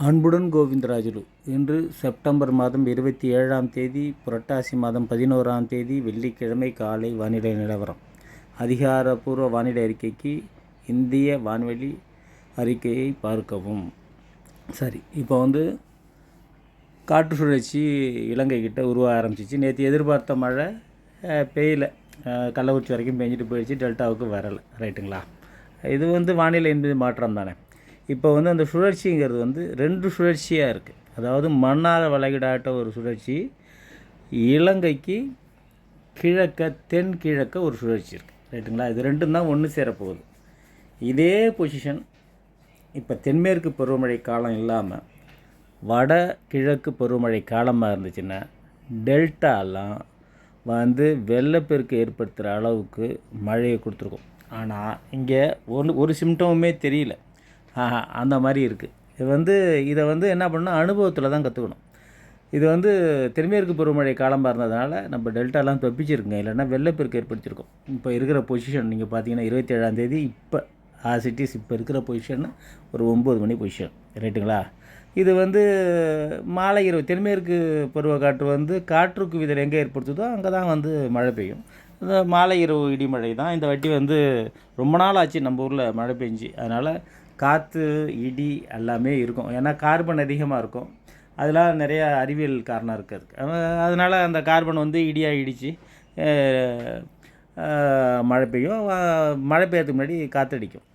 அன்புடன் கோவிந்தராஜுலு. இன்று செப்டம்பர் மாதம் 27ஆம் தேதி, புரட்டாசி மாதம் 11ஆம் தேதி, வெள்ளிக்கிழமை காலை வானிலை நிலவரம். அதிகாரப்பூர்வ வானிலை அறிக்கைக்கு இந்திய வான்வெளி அறிக்கையை பார்க்கவும். சரி, இப்போ காற்று சுழற்சி இலங்கை கிட்ட உருவாக ஆரம்பிச்சிச்சு. நேற்று எதிர்பார்த்த மழை பெய்யல, கள்ளக்குறிச்சி வரைக்கும் பெஞ்சிட்டு போயிடுச்சு, டெல்டாவுக்கு வரலை. ரைட்டுங்களா? இது வானிலை என்பது மாற்றம் தானே. இப்போ அந்த சுழற்சிங்கிறது 2 சுழற்சியாக இருக்குது. அதாவது மன்னார் வளைகுடாட்ட ஒரு சுழற்சி, இலங்கைக்கு தென்கிழக்க ஒரு சுழற்சி இருக்குது. ரைட்டுங்களா? இது ரெண்டும் தான் ஒன்று சேரப்போகுது. இதே பொசிஷன் இப்போ தென்மேற்கு பருவமழை காலம் இல்லாமல் வட கிழக்கு பருவமழை காலமாக இருந்துச்சுன்னா டெல்டாலாம் வெள்ளப்பெருக்கு ஏற்படுத்துகிற அளவுக்கு மழையை கொடுத்துருக்கும். ஆனால் இங்கே ஒரு சிம்டமுமே தெரியல. அந்த மாதிரி இருக்குது. இதை என்ன பண்ணால் அனுபவத்தில் தான் கற்றுக்கணும். இது தென்மேற்கு பருவமழை காலமாக இருந்ததுனால நம்ம டெல்டாலாம் தப்பிச்சிருக்குங்க, இல்லைன்னா வெள்ளப்பெருக்கு ஏற்படுத்தியிருக்கோம். இப்போ இருக்கிற பொசிஷன் நீங்கள் பார்த்தீங்கன்னா 27ஆம் தேதி இப்போ சிட்டிஸ் இப்போ இருக்கிற பொசிஷன் ஒரு 9 மணி பொசிஷன். ரைட்டுங்களா? இது மாலை இரவு தென்மேற்கு பருவக்காற்று காற்றுக்கு விதல் எங்கே ஏற்படுத்துதோ அங்கே தான் மழை பெய்யும். இந்த மாலை இரவு இடிமழை தான் இந்த வாட்டி ரொம்ப நாள் ஆச்சு நம்ம ஊரில் மழை பெஞ்சு. அதனால் காற்று இடி எல்லாமே இருக்கும். ஏன்னா கார்பன் அதிகமாக இருக்கும். அதெல்லாம் நிறைய அறிவியல் காரணம் இருக்குது. அதனால் அந்த கார்பன் இடியாக இடித்து மழை பெய்யும். மழை பெய்யறதுக்கு முன்னாடி காற்றடிக்கும்.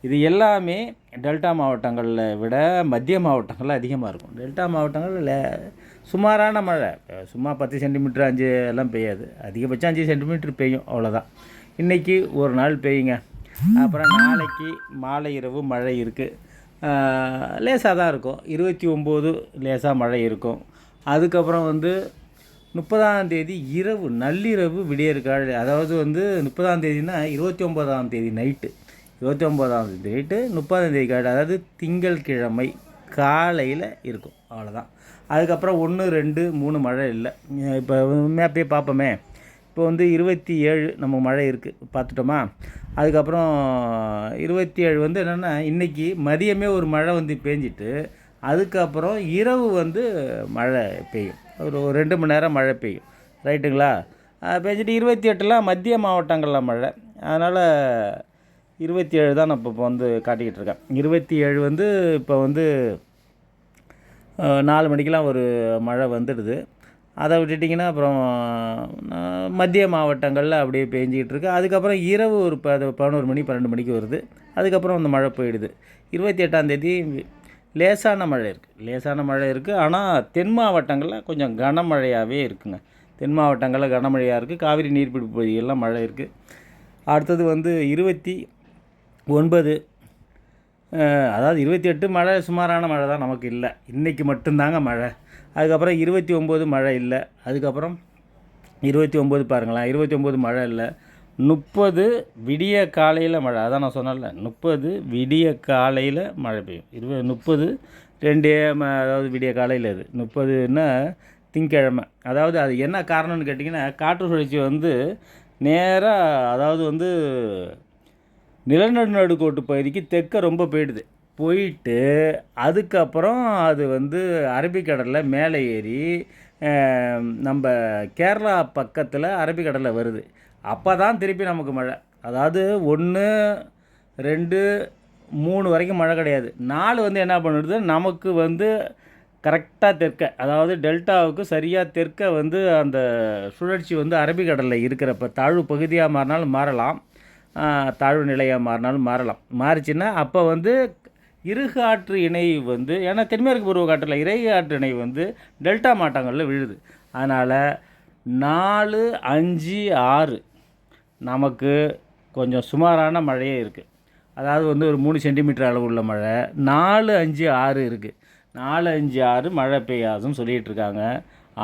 இது எல்லாமே டெல்டா மாவட்டங்களில் விட மத்திய மாவட்டங்களில் அதிகமாக இருக்கும். டெல்டா மாவட்டங்களில் சுமாரான மழை, சும்மா 10 சென்டிமீட்டர் 5 எல்லாம் பெய்யாது. அதிகபட்சம் 5 சென்டிமீட்டர் பெய்யும், அவ்வளோதான். இன்றைக்கி ஒரு நாள் பெய்யுங்க. அப்புறம் நாளைக்கு மாலை இரவு மழை இருக்குது. லேசாக தான் இருக்கும். 29 லேசாக மழை இருக்கும். அதுக்கப்புறம் 30ஆம் தேதி இரவு நள்ளிரவு விடியற்காலை, அதாவது 30ஆம் தேதினா 29ஆம் தேதி நைட்டு, 29ஆம் தேதி நைட்டு 30ஆம் தேதி காலை, அதாவது திங்கட்கிழமை காலையில் இருக்கும், அவ்வளோதான். அதுக்கப்புறம் 1, 2, 3 மழை இல்லை. இப்போ மேப்பே பார்ப்போமே. இப்போ 27 நம்ம மழை இருக்குது, பார்த்துட்டோமா? அதுக்கப்புறம் 27 என்னென்னா இன்றைக்கி மதியமே ஒரு மழை பேஞ்சிட்டு, அதுக்கப்புறம் இரவு மழை பெய்யும். ஒரு 2 மணி நேரம் மழை பெய்யும். ரைட்டுங்களா? பெஞ்சிட்டு 28 மத்திய மாவட்டங்களில் மழை. அதனால் 27 தான் நான் இப்போ காட்டிக்கிட்டு இருக்கேன். 27 இப்போ 4 மணிக்கெலாம் ஒரு மழை வந்துடுது. அதை விட்டுட்டிங்கன்னா அப்புறம் மத்திய மாவட்டங்களில் அப்படியே பெஞ்சிக்கிட்டு இருக்குது. அதுக்கப்புறம் இரவு ஒரு 11 மணி 12 மணிக்கு வருது. அதுக்கப்புறம் அந்த மழை போயிடுது. 28ஆம் தேதி லேசான மழை இருக்குது. ஆனால் தென் மாவட்டங்களில் கொஞ்சம் கனமழையாகவே இருக்குங்க. தென் மாவட்டங்களில் கனமழையாக இருக்குது. காவிரி நீர்பிடிப்பு பகுதிகளெலாம் மழை இருக்குது. அடுத்தது 29, அதாவது 28 மழை சுமாரான மழை தான், நமக்கு இல்லை. இன்றைக்கி மட்டும்தாங்க மழை. அதுக்கப்புறம் 29 மழை இல்லை. அதுக்கப்புறம் 29 பாருங்களேன், 29 மழை இல்லை. 30 விடிய காலையில் மழை. அதான் நான் சொன்னேன்ல, 30 விடிய காலையில் மழை பெய்யும். 30 2 AM, அதாவது விடிய காலையில். இது 30ன்னா திங்கக்கிழமை. அதாவது அது என்ன காரணம்னு கேட்டிங்கன்னா, காற்று சுழற்சி நேராக, அதாவது நிலநடுக்கோட்டு பகுதிக்கு தெற்க ரொம்ப போயிட்டு அதுக்கப்புறம் அது அரபிக்கடலில் மேலே ஏறி நம்ம கேரளா பக்கத்தில் அரபிக்கடலில் வருது. அப்போ தான் திருப்பி நமக்கு மழை. அதாவது 1, 2, 3 வரைக்கும் மழை கிடையாது. 4 என்ன பண்ணுறது, நமக்கு கரெக்டாக தெற்க, அதாவது டெல்டாவுக்கு சரியாக தெற்க அந்த சுழற்சி அரபிக்கடலில் இருக்கிறப்ப தாழ்வு பகுதியாக மாறினாலும் மாறலாம், தாழ்வு நிலையாக மாறினாலும் மாறலாம். மாறிச்சுன்னா அப்போ இருகாற்று இணை ஏன்னா தென்மேற்கு பருவ காற்றில் இறைகாற்று இணை டெல்டா மாவட்டங்களில் விழுது. அதனால் 4, 5, 6 நமக்கு கொஞ்சம் சுமாரான மழையே இருக்குது. அதாவது ஒரு 3 சென்டிமீட்டர் அளவு உள்ள மழை. 4, 5, 6 இருக்குது. 4, 5, 6 மழை பெய்யாதுன்னு சொல்லிகிட்ருக்காங்க.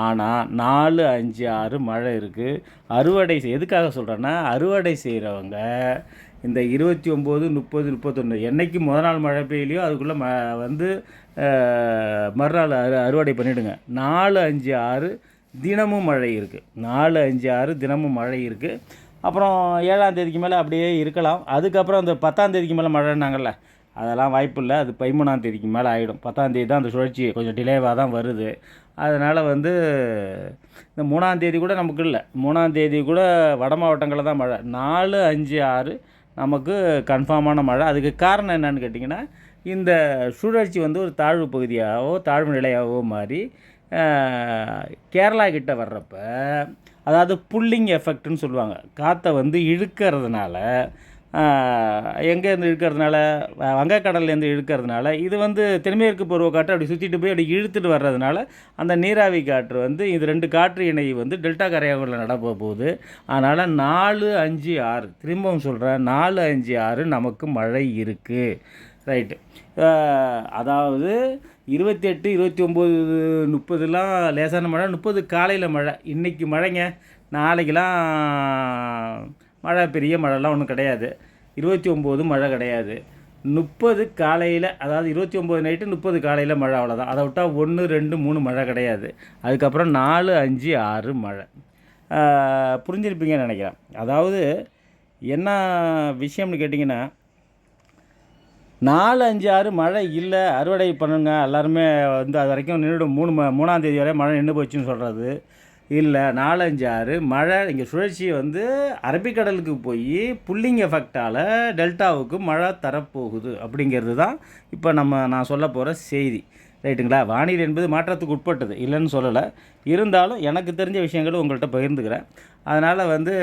ஆனால் 4, 5, 6 மழை இருக்குது. அறுவடை எதுக்காக சொல்கிறேன்னா, அறுவடை செய்கிறவங்க இந்த 29, 30, 31 என்றைக்கு முதல் நாள் மழை பெய்யலையோ அதுக்குள்ளே மறுநாள் அறுவடை பண்ணிவிடுங்க. 4, 5, 6 தினமும் மழை இருக்குது. 4, 5, 6 தினமும் மழை இருக்குது. அப்புறம் 7ஆம் தேதிக்கு மேலே அப்படியே இருக்கலாம். அதுக்கப்புறம் அந்த 10ஆம் தேதிக்கு மேலே மழைன்னாங்கல்ல, அதெல்லாம் வாய்ப்பு இல்லை. அது 13ஆம் தேதிக்கு மேலே ஆகிடும். 10ஆம் தேதி தான் அந்த சுழற்சி கொஞ்சம் டிலேவாக தான் வருது. அதனால் வந்து இந்த 3ஆம் தேதி கூட நமக்கு இல்லை. 3ஆம் தேதி கூட வட மாவட்டங்களில் தான் மழை. 4, 5, 6 நமக்கு கன்ஃபார்மான மழை. அதுக்கு காரணம் என்னன்னு கேட்டிங்கன்னா, இந்த சுழற்சி வந்து ஒரு தாழ்வு பகுதியாகவோ தாழ்வு நிலையாகவோ மாறி கேரளா கிட்ட வர்றப்ப, அதாவது புல்லிங் எஃபெக்ட்னு சொல்லுவாங்க. காற்றை வந்து இழுக்கிறதுனால, எங்கேருந்து இழுக்கிறதுனால, வங்கக்கடல்லேருந்து இழுக்கிறதுனால, இது வந்து தென்மேற்கு பருவக்காற்று அப்படி சுற்றிட்டு போய் அப்படி இழுத்துட்டு வர்றதுனால, அந்த நீராவி காற்று வந்து இது 2 காற்று இணை வந்து டெல்டா கரையோரங்களில் நடக்க போகுது. அதனால் 4, 5, 6 திரும்பவும் சொல்கிறேன், 4, 5, 6 நமக்கு மழை இருக்குது. ரைட்டு. அதாவது 28, 29, 30லாம் லேசான மழை, 30 காலையில் மழை. இன்றைக்கி மழைங்க. நாளைக்கெலாம் மழை, பெரிய மழைலாம் ஒன்றும் கிடையாது. 29 மழை கிடையாது. 30 காலையில், அதாவது 29 நைட்டு, 30 காலையில் மழை, அவ்வளோதான். அதை விட்டால் 1, 2, 3 மழை கிடையாது. அதுக்கப்புறம் 4, 5, 6 மழை. புரிஞ்சிருப்பீங்கன்னு நினைக்கிறேன். அதாவது என்ன விஷயம்னு கேட்டிங்கன்னா, 4, 5, 6 மழை இல்லை, அறுவடை பண்ணுங்க எல்லாருமே வந்து அது வரைக்கும் நின்றுடும். 3ஆம் தேதி வரை மழை நின்று போச்சுன்னு சொல்கிறது இல்லை. 4, 5, 6 மழை. இங்கே சுழற்சி வந்து அரபிக்கடலுக்கு போய் புல்லிங் எஃபெக்டால் டெல்டாவுக்கு மழை தரப்போகுது அப்படிங்கிறது தான் இப்போ நான் சொல்ல போகிற செய்தி. ரைட்டுங்களா? வானிலை என்பது மாற்றத்துக்கு உட்பட்டது, இல்லைன்னு சொல்லலை. இருந்தாலும் எனக்கு தெரிஞ்ச விஷயங்களும் உங்கள்கிட்ட பகிர்ந்துக்கிறேன். அதனால் வந்து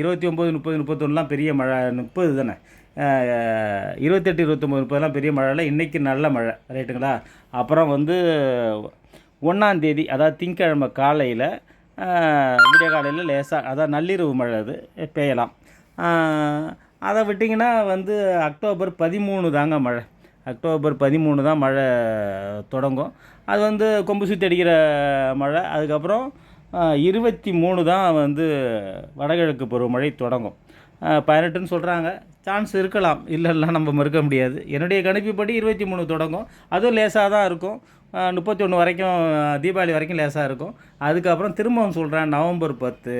29, 30, 31லாம் பெரிய மழை. 30 தானே, 28, 29, 30லாம் பெரிய மழை இல்லை. இன்றைக்கி நல்ல மழை. ரைட்டுங்களா? அப்புறம் வந்து 1ஆம் தேதி, அதாவது திங்கக்கிழமை காலையில், விடிய காலையில் லேசாக, அதாவது நள்ளிரவு மழை அது பெய்யலாம். அதை விட்டிங்கன்னா வந்து அக்டோபர் 13 தாங்க மழை. அக்டோபர் 13 தான் மழை தொடங்கும். அது வந்து கொம்பு சுற்றி அடிக்கிற மழை. அதுக்கப்புறம் 23 தான் வந்து வடகிழக்கு பருவமழை தொடங்கும். 18ன்னு சொல்கிறாங்க. சான்ஸ் இருக்கலாம், இல்லைலாம் நம்ம மறுக்க முடியாது. என்னுடைய கணிப்புப்படி 23 தொடங்கும். அதுவும் லேசாக தான் இருக்கும். 31 வரைக்கும், தீபாவளி வரைக்கும் லேசாக இருக்கும். அதுக்கப்புறம் திரும்பவும் சொல்கிறேன், நவம்பர் 10,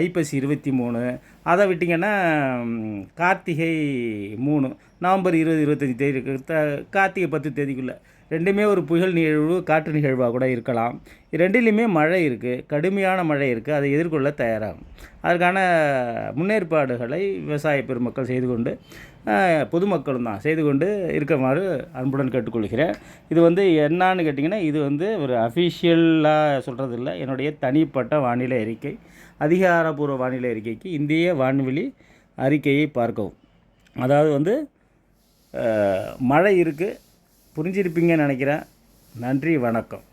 ஐப்பசி 23, அதை விட்டிங்கன்னா கார்த்திகை 3, நவம்பர் 20, 25 தேதி கார்த்திகை 10 தேதிக்குள்ளே ரெண்டுமே ஒரு புயல் நிகழ்வு, காற்று நிகழ்வாக கூட இருக்கலாம். ரெண்டுலேயுமே மழை இருக்குது, கடுமையான மழை இருக்குது. அதை எதிர்கொள்ள தயாராகும். அதற்கான முன்னேற்பாடுகளை விவசாய பெருமக்கள் செய்து கொண்டு, பொதுமக்களும் தான் செய்து கொண்டு இருக்குமாறு அன்புடன் கேட்டுக்கொள்கிறேன். இது வந்து என்னான்னு கேட்டிங்கன்னா, இது வந்து ஒரு அஃபிஷியலாக சொல்கிறது இல்லை, என்னுடைய தனிப்பட்ட வானிலை அறிக்கை. அதிகாரப்பூர்வ வானிலை அறிக்கைக்கு இந்திய வான்வெளி அறிக்கையை பார்க்கவும். அதாவது வந்து மழை இருக்குது, புரிஞ்சிருப்பீங்கன்னு நினைக்கிறேன். நன்றி, வணக்கம்.